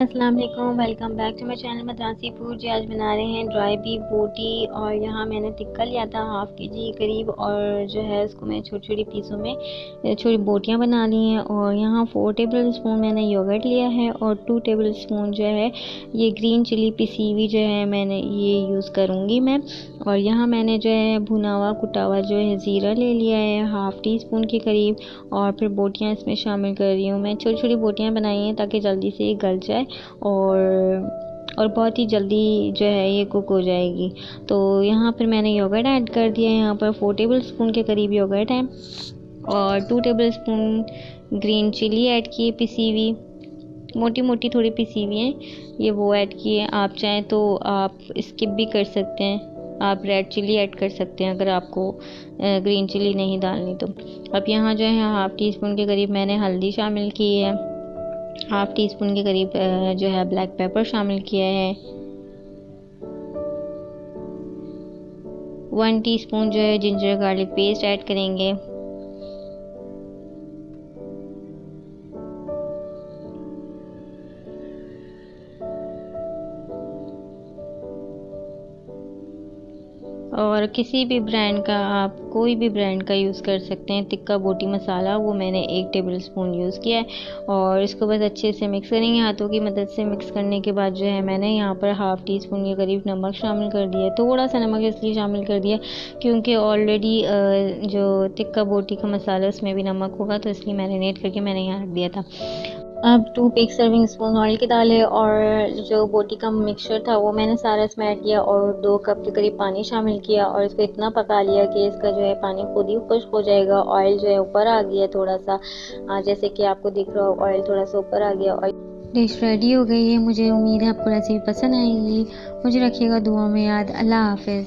अस्सलाम वालेकुम, welcome back to my channel Madrasi food. जी आज बना रहे हैं ड्राई बीफ बोटी। और यहाँ मैंने टिक्का लिया था हाफ़ के जी करीब, और जो है उसको मैं छोटी छोटी पीसों में छोटी बोटियाँ बना ली हैं। और यहाँ 4 टेबल स्पून मैंने योगर्ट लिया है और 2 टेबल स्पून जो है ये ग्रीन चिली पिसी हुई जो है मैंने ये यूज़ करूँगी मैं। और यहाँ मैंने जो है भुना हुआ कुटा हुआ जो है ज़ीरा ले लिया है हाफ़ टी स्पून के करीब। और फिर बोटियाँ इसमें शामिल कर रही हूँ मैं। छोटी छोटी बोटियाँ बनाई हैं ताकि जल्दी से ये गल जाए और बहुत ही जल्दी जो है ये कुक हो जाएगी। तो यहाँ पर मैंने योगर्ट ऐड कर दिया है। यहाँ पर 4 टेबल स्पून के करीब योगर्ट है और 2 tablespoon green chilli add किए पिसी हुई, मोटी मोटी थोड़ी पिसी हुई हैं ये, वो ऐड किए। आप चाहें तो आप स्किप भी कर सकते हैं, आप रेड चिली ऐड कर सकते हैं अगर आपको ग्रीन चिली नहीं डालनी तो। अब यहाँ जो है हाफ़ टी स्पून के करीब मैंने हल्दी शामिल की है, हाफ़ टी स्पून के करीब जो है ब्लैक पेपर शामिल किया है, 1 टीस्पून जो है जिंजर गार्लिक पेस्ट ऐड करेंगे, और किसी भी ब्रांड का आप कोई भी ब्रांड का यूज़ कर सकते हैं। टिक्का बोटी मसाला वो मैंने 1 टेबल स्पून यूज़ किया है। और इसको बस अच्छे से मिक्स करेंगे हाथों की मदद से। मिक्स करने के बाद जो है मैंने यहाँ पर हाफ़ टी स्पून के करीब नमक शामिल कर दिया है। थोड़ा सा नमक इसलिए शामिल कर दिया क्योंकि ऑलरेडी जो टिक्का बोटी का मसाला है उसमें भी नमक होगा, तो इसलिए मैरिनेट करके मैंने यहाँ रख दिया था। अब 2 बिग सर्विंग स्पून ऑयल के डाले और जो बोटी का मिक्सचर था वो मैंने सारा इसमें ऐड किया और 2 कप के करीब पानी शामिल किया और इसको इतना पका लिया कि इसका जो है पानी खुद ही खुश्क हो जाएगा। ऑयल जो है ऊपर आ गया थोड़ा सा, जैसे कि आपको दिख रहा हो ऑयल थोड़ा सा ऊपर आ गया। और डिश रेडी हो गई है। मुझे उम्मीद है आपको रेसिपी पसंद आएगी। मुझे रखिएगा दुआ में याद। अल्लाह हाफिज़।